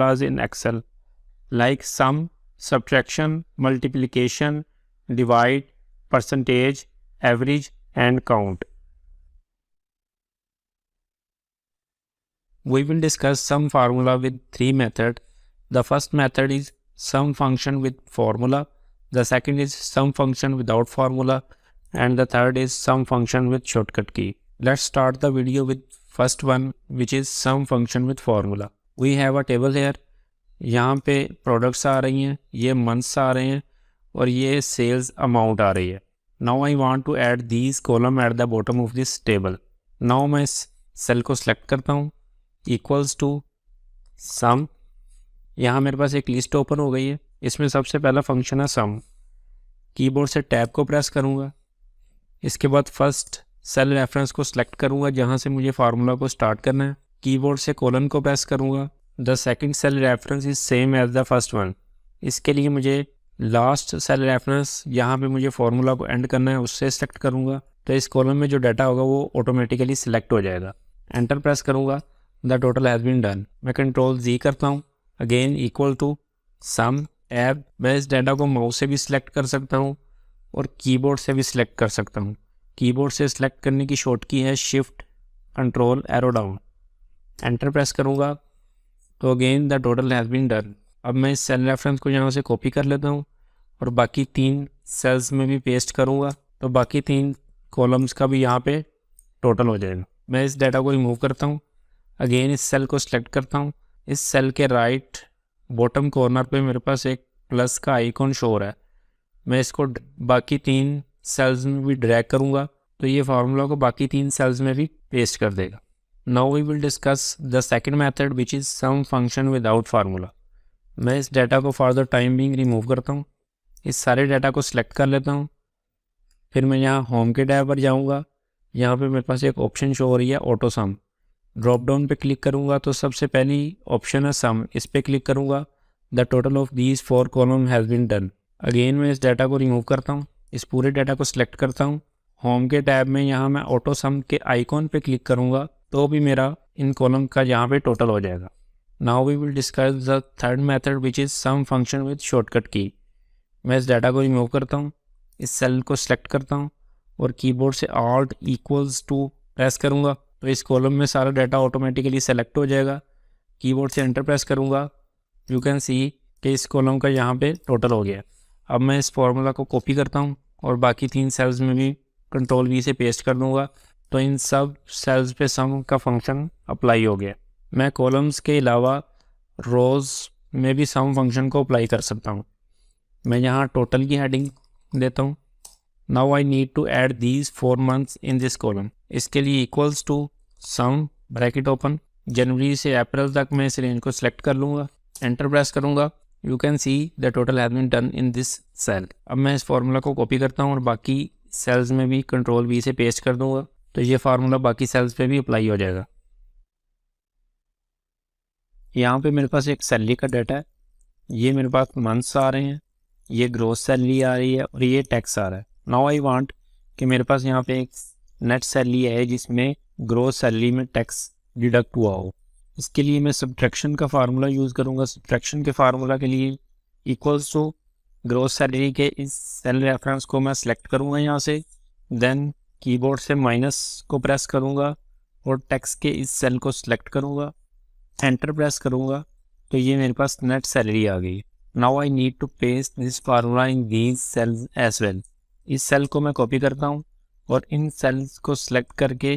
formulas in Excel like sum, subtraction, multiplication, divide, percentage, average, and count. We will discuss sum formula with three methods. The first method is sum function with formula. The second is sum function without formula. And the third is sum function with shortcut key. Let's start the video with first one, which is sum function with formula. We have a table here. यहाँ पे products आ रही हैं, ये months आ रहे हैं और ये sales amount आ रही है. Now I want to add these column at the bottom of this table. Now मैं इस cell को select करता हूँ, equals to sum. यहाँ मेरे पास एक लिस्ट ओपन हो गई है. इसमें सबसे पहला फंक्शन है सम. कीबोर्ड से टैब को प्रेस करूँगा. इसके बाद फर्स्ट सेल रेफरेंस को सिलेक्ट करूँगा जहाँ से मुझे फार्मूला को स्टार्ट करना है. कीबोर्ड से कोलन को प्रेस करूँगा. The second cell reference is same as the first one. इसके लिए मुझे लास्ट सेल रेफरेंस यहाँ पे मुझे फार्मूला को एंड करना है, उससे सिलेक्ट करूँगा. तो इस कॉलम में जो डाटा होगा वो ऑटोमेटिकली सिलेक्ट हो जाएगा. एंटर प्रेस करूँगा. The total has been done. मैं कंट्रोल जी करता हूँ. Again equal to sum tab. मैं इस डाटा को माउस से भी सिलेक्ट कर सकता हूँ और कीबोर्ड से भी सिलेक्ट कर सकता हूँ. कीबोर्ड से सिलेक्ट करने की शॉर्ट की है shift control arrow down. Enter press करूँगा तो again the total has been done. अब मैं इस सेल रेफरेंस को यहाँ से कॉपी कर लेता हूँ और बाकी तीन सेल्स में भी पेस्ट करूँगा तो बाकी तीन कॉलम्स का भी यहाँ पे टोटल हो जाएगा. मैं इस डाटा को रिमूव करता हूँ. अगेन इस सेल को सिलेक्ट करता हूँ. इस सेल के राइट बॉटम कॉर्नर पे मेरे पास एक प्लस का आइकॉन शो हो रहा है. मैं इसको बाकी तीन सेल्स में भी ड्रैग करूँगा तो ये फार्मूला को बाकी तीन सेल्स में भी पेस्ट कर देगा. Now we will discuss the second method which is sum function without formula. मैं इस डाटा को for the time being remove करता हूँ. इस सारे डाटा को सिलेक्ट कर लेता हूँ. फिर मैं यहाँ होम के टैब पर जाऊँगा. यहाँ पे मेरे पास एक ऑप्शन शो हो रही है ऑटो सम. ड्रॉप डाउन पे क्लिक करूँगा तो सबसे पहली ऑप्शन है सम. इस पर क्लिक करूँगा. The total of these 4 column has been done. Again मैं इस डाटा को रिमूव करता हूँ. इस पूरे डाटा को सिलेक्ट करता हूँ. होम के टैब में यहाँ मैं ऑटो सम के आइकॉन पे क्लिक करूँगा तो भी मेरा इन कॉलम का यहाँ पे टोटल हो जाएगा. Now we will discuss the third method which is sum function with shortcut की. मैं इस डाटा को रिमूव करता हूँ. इस सेल को सिलेक्ट करता हूँ और कीबोर्ड से ऑल्ट इक्वल्स टू प्रेस करूँगा तो इस कॉलम में सारा डाटा ऑटोमेटिकली सेलेक्ट हो जाएगा. कीबोर्ड से एंटर प्रेस करूँगा. यू कैन सी कि इस कॉलम का यहाँ पे टोटल हो गया. अब मैं इस फार्मूला को कॉपी करता हूँ और बाकी तीन सेल्स में भी कंट्रोल वी से पेस्ट कर दूँगा तो इन सब सेल्स पे सम का फंक्शन अप्लाई हो गया. मैं कॉलम्स के अलावा रोज़ में भी सम फंक्शन को अप्लाई कर सकता हूँ. मैं यहाँ टोटल की हेडिंग देता हूँ. Now I need to add these 4 months in this column. इसके लिए equals to sum bracket open. जनवरी से अप्रैल तक मैं इस रेंज को सिलेक्ट कर लूँगा. एंटर प्रेस करूँगा. You can see the total has been done in this cell. अब मैं इस फार्मूला को कॉपी करता हूँ और बाकी सेल्स में भी कंट्रोल वी से पेस्ट कर दूँगा तो ये फार्मूला बाकी सेल्स पे भी अप्लाई हो जाएगा. यहाँ पे मेरे पास एक सैलरी का डाटा है. ये मेरे पास मंथ्स आ रहे हैं, ये ग्रोस सैलरी आ रही है और ये टैक्स आ रहा है. नाउ आई वांट कि मेरे पास यहाँ पे एक नेट सैलरी है जिसमें ग्रोस सैलरी में टैक्स डिडक्ट हुआ हो. इसके लिए मैं सब्ट्रैक्शन का फार्मूला यूज़ करूँगा. सब्ट्रैक्शन के फार्मूला के लिए इक्वल्स टू ग्रोस सैलरी के इस सेल रेफरेंस को मैं सिलेक्ट करूँगा यहाँ से. देन कीबोर्ड से माइनस को प्रेस करूँगा और टैक्स के इस सेल को सिलेक्ट करूँगा. एंटर प्रेस करूँगा तो ये मेरे पास नेट सैलरी आ गई. Now I need to paste this formula in these cells as well. इस सेल को मैं कॉपी करता हूँ और इन सेल्स को सिलेक्ट करके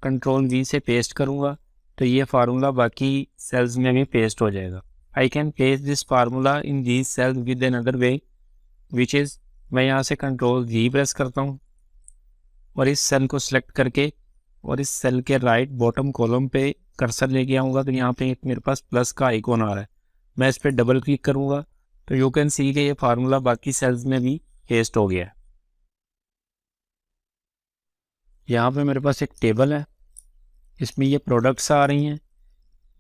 कंट्रोल वी से पेस्ट करूँगा तो ये फार्मूला बाकी सेल्स में भी पेस्ट हो जाएगा. I can paste this formula in these sales with another way which is मैं यहाँ से कंट्रोल जी प्रेस करता हूँ और इस सेल को सिलेक्ट करके और इस सेल के राइट बॉटम कॉलम पे कर्सर लेके आऊँगा तो यहाँ पे एक मेरे पास प्लस का आइकॉन आ रहा है. मैं इस पर डबल क्लिक करूँगा तो यू कैन सी कि ये फार्मूला बाकी सेल्स में भी पेस्ट हो गया है. यहाँ पे मेरे पास एक टेबल है. इसमें ये प्रोडक्ट्स आ रही हैं,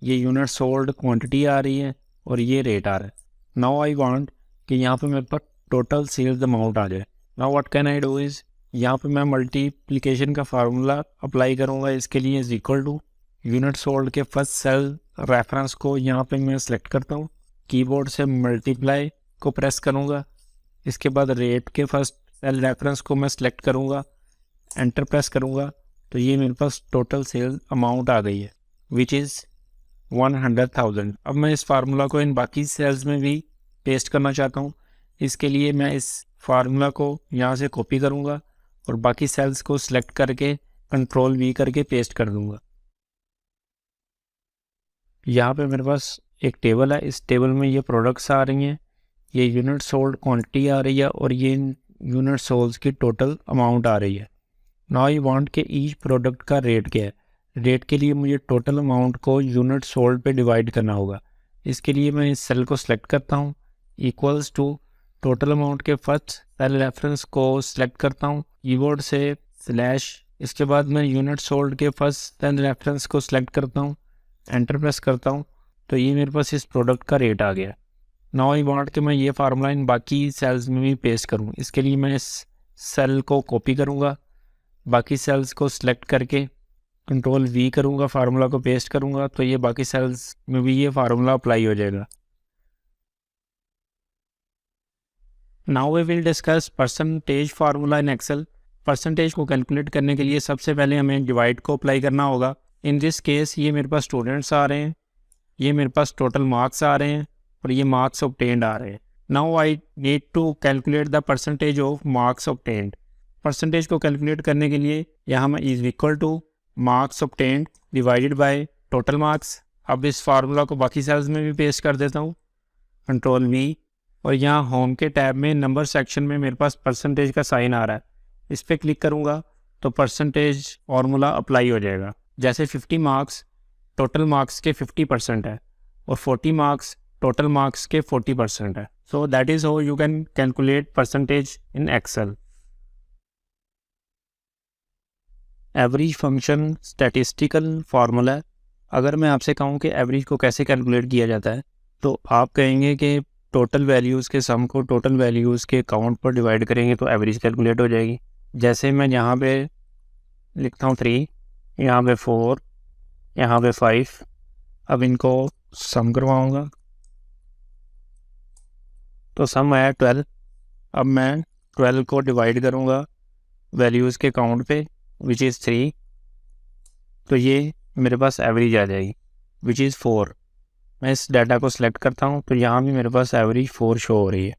ये यूनिट सोल्ड क्वांटिटी आ रही है और ये रेट आ रहा है. नाउ आई वांट कि यहाँ पे मेरे पास टोटल सेल्स अमाउंट आ जाए. Now what can I do is यहाँ पे मैं मल्टीप्लिकेशन का फार्मूला अप्लाई करूँगा. इसके लिए is equal to unit sold के फर्स्ट सेल रेफरेंस को यहाँ पे मैं सेलेक्ट करता हूँ, कीबोर्ड से मल्टीप्लाई को प्रेस करूँगा, इसके बाद रेट के फर्स्ट सेल रेफरेंस को मैं सेलेक्ट करूँगा, एंटर प्रेस करूँगा, तो ये मेरे पास टोटल सेल अमाउंट आ गई है विच इज़ 100,000। अब मैं इस फार्मूला को इन बाकी सेल्स में भी पेस्ट करना चाहता हूँ। इसके लिए मैं इस फार्मूला को यहाँ से कॉपी करूँगा और बाकी सेल्स को सिलेक्ट करके कंट्रोल वी करके पेस्ट कर दूँगा। यहाँ पे मेरे पास एक टेबल है, इस टेबल में ये प्रोडक्ट्स आ रही हैं, ये यूनिट सोल्ड क्वांटिटी आ रही है और ये यूनिट सोल्स की टोटल अमाउंट आ रही है। नाउ आई वांट के ईच प्रोडक्ट का रेट क्या है। रेट के लिए मुझे टोटल अमाउंट को यूनिट सोल्ड पे डिवाइड करना होगा। इसके लिए मैं इस सेल को सिलेक्ट करता हूँ, इक्वल्स टू टोटल अमाउंट के फर्स्ट सेल रेफरेंस को सिलेक्ट करता हूँ, कीबोर्ड से स्लैश, इसके बाद मैं यूनिट सोल्ड के फर्स्ट सेल रेफरेंस को सिलेक्ट करता हूँ, एंटर प्रेस करता हूँ, तो ये मेरे पास इस प्रोडक्ट का रेट आ गया। नाउ आई वांट कि मैं ये फार्मूला इन बाकी सेल्स में भी पेस्ट करूँ। इसके लिए मैं इस सेल को कॉपी करूँगा, बाकी सेल्स को सिलेक्ट करके कंट्रोल वी करूँगा, फार्मूला को पेस्ट करूँगा, तो ये बाकी सेल्स में भी ये फार्मूला अप्लाई हो जाएगा। Now we will discuss percentage formula in Excel. Percentage को कैलकुलेट करने के लिए सबसे पहले हमें डिवाइड को अप्लाई करना होगा। इन दिस केस ये मेरे पास स्टूडेंट्स आ रहे हैं, ये मेरे पास टोटल मार्क्स आ रहे हैं और ये मार्क्स ऑब्टेन्ड आ रहे हैं। Now I need to calculate the percentage of marks obtained. Percentage को कैलकुलेट करने के लिए यहाँ मैं is equal to marks obtained divided by total marks. अब इस फार्मूला को बाकी सेल्स में भी पेस्ट कर देता हूँ, कंट्रोल वी, और यहाँ होम के टैब में नंबर सेक्शन में मेरे पास परसेंटेज का साइन आ रहा है, इस पर क्लिक करूँगा तो परसेंटेज फार्मूला अप्लाई हो जाएगा। जैसे 50 मार्क्स टोटल मार्क्स के 50% है और 40 मार्क्स टोटल मार्क्स के 40% है। So that is how you can calculate percentage in Excel. Average function statistical formula. अगर मैं आपसे कहूँ कि एवरेज को कैसे कैलकुलेट किया जाता है, तो आप कहेंगे कि टोटल वैल्यूज़ के सम को टोटल वैल्यूज़ के काउंट पर डिवाइड करेंगे तो एवरेज कैलकुलेट हो जाएगी। जैसे मैं यहाँ पे लिखता हूँ 3, यहाँ पे 4, यहाँ पे 5, अब इनको सम करवाऊँगा तो सम आया 12। अब मैं 12 को डिवाइड करूँगा वैल्यूज़ के काउंट पे विच इज़ 3, तो ये मेरे पास एवरेज आ जाएगी विच इज़ 4। मैं इस डाटा को सिलेक्ट करता हूँ तो यहाँ भी मेरे पास एवरेज 4 शो हो रही है।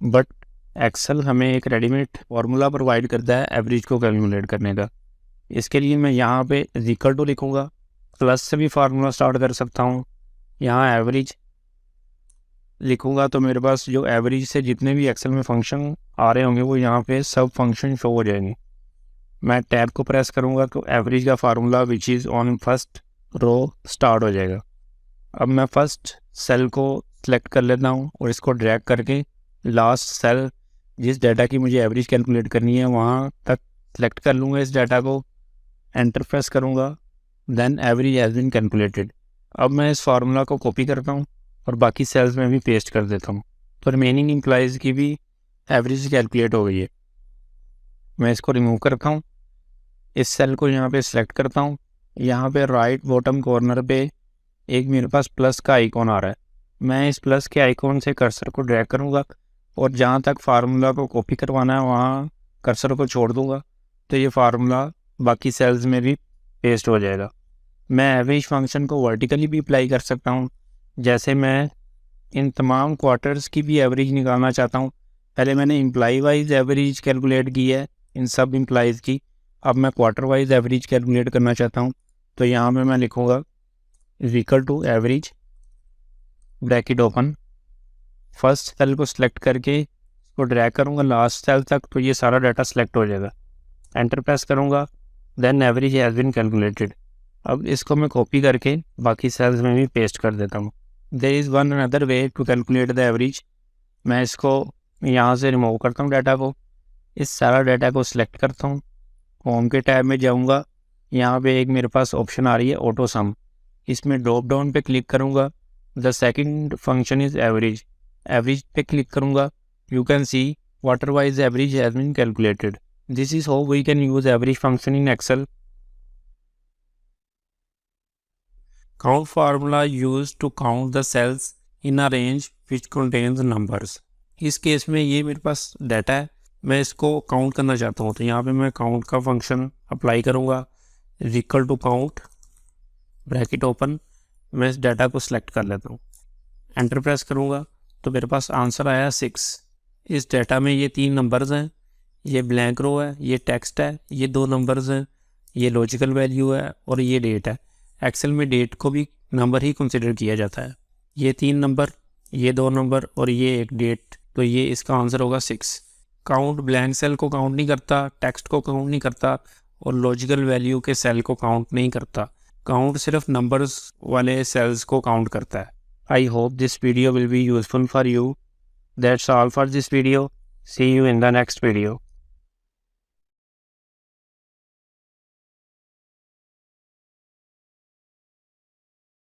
बट एक्सेल हमें एक रेडीमेड फार्मूला प्रोवाइड करता है एवरेज को कैलकुलेट करने का। इसके लिए मैं यहाँ पे इक्वल टू लिखूँगा, प्लस से भी फार्मूला स्टार्ट कर सकता हूँ। यहाँ एवरेज लिखूँगा तो मेरे पास जो एवरेज से जितने भी एक्सेल में फंक्शन आ रहे होंगे वो यहाँ पे सब फंक्शन शो हो जाएंगे। मैं टैब को प्रेस करूँगा तो एवरेज का formula which is on first row start हो जाएगा। अब मैं फर्स्ट सेल को सिलेक्ट कर लेता हूँ और इसको ड्रैग करके लास्ट सेल जिस डाटा की मुझे एवरेज कैलकुलेट करनी है वहाँ तक सिलेक्ट कर लूँगा इस डाटा को, एंटर प्रेस करूँगा, then average has been calculated. अब मैं इस फार्मूला को कॉपी करता हूँ और बाकी सेल्स में भी पेस्ट कर देता हूँ, तो रिमेनिंग एम्प्लॉइज़ की भी एवरेज कैलकुलेट हो गई है। मैं इसको रिमूव करता हूँ, इस सेल को यहाँ पे सिलेक्ट करता हूँ, यहाँ पे राइट बॉटम कॉर्नर पे एक मेरे पास प्लस का आइकॉन आ रहा है। मैं इस प्लस के आइकॉन से कर्सर को ड्रैग करूँगा और जहाँ तक फार्मूला को कॉपी करवाना है वहाँ कर्सर को छोड़ दूँगा, तो ये फार्मूला बाकी सेल्स में भी पेस्ट हो जाएगा। मैं एवरेज फंक्शन को वर्टिकली भी अप्लाई कर सकता हूँ। जैसे मैं इन तमाम क्वार्टर्स की भी एवरेज निकालना चाहता हूँ। पहले मैंने एम्प्लॉई वाइज एवरेज कैलकुलेट की है इन सब एम्प्लॉइज़ की, अब मैं क्वार्टर वाइज एवरेज कैलकुलेट करना चाहता हूँ। तो यहाँ पे मैं लिखूँगा is equal to average bracket open, first cell को सिलेक्ट करके इसको ड्रैग करूँगा लास्ट सेल तक, तो ये सारा डाटा सेलेक्ट हो जाएगा। एंटर प्रेस करूँगा, then average has been calculated. अब इसको मैं कॉपी करके बाकी सेल्स में भी पेस्ट कर देता हूँ। There is one another way to calculate the average. मैं इसको यहाँ से रिमूव करता हूँ डाटा को, इस सारा डाटा को सिलेक्ट करता हूँ, होम के टैब में जाऊँगा, यहाँ पे एक मेरे पास ऑप्शन आ रही है ऑटो सम, इसमें ड्रॉप डाउन पे क्लिक करूँगा। The second function is average, average पे क्लिक करूँगा। You can see quarter wise average has been calculated. This is how we can use average function in Excel. Count formula used to count the cells in a range which contains numbers. इस case में ये मेरे पास data है, मैं इसको count करना चाहता हूँ, तो यहाँ पे मैं काउंट का फंक्शन अप्लाई करूँगा, equal to count bracket open, मैं इस डाटा को सिलेक्ट कर लेता हूँ, एंटर प्रेस करूँगा तो मेरे पास आंसर आया 6। इस डाटा में ये 3 नंबर्स हैं, ये ब्लैंक रो है, ये टेक्स्ट है, ये 2 नंबर्स हैं, ये लॉजिकल वैल्यू है और ये डेट है। एक्सेल में डेट को भी नंबर ही कंसिडर किया जाता है। ये 3 नंबर, ये 2 नंबर और ये एक डेट, तो ये इसका आंसर होगा 6। काउंट ब्लैंक सेल को काउंट नहीं करता, टेक्स्ट को काउंट नहीं करता और लॉजिकल वैल्यू के सेल को काउंट नहीं करता। काउंट सिर्फ नंबर्स वाले सेल्स को काउंट करता है। I hope this video will be useful for you. That's all for this video. See you in the next video.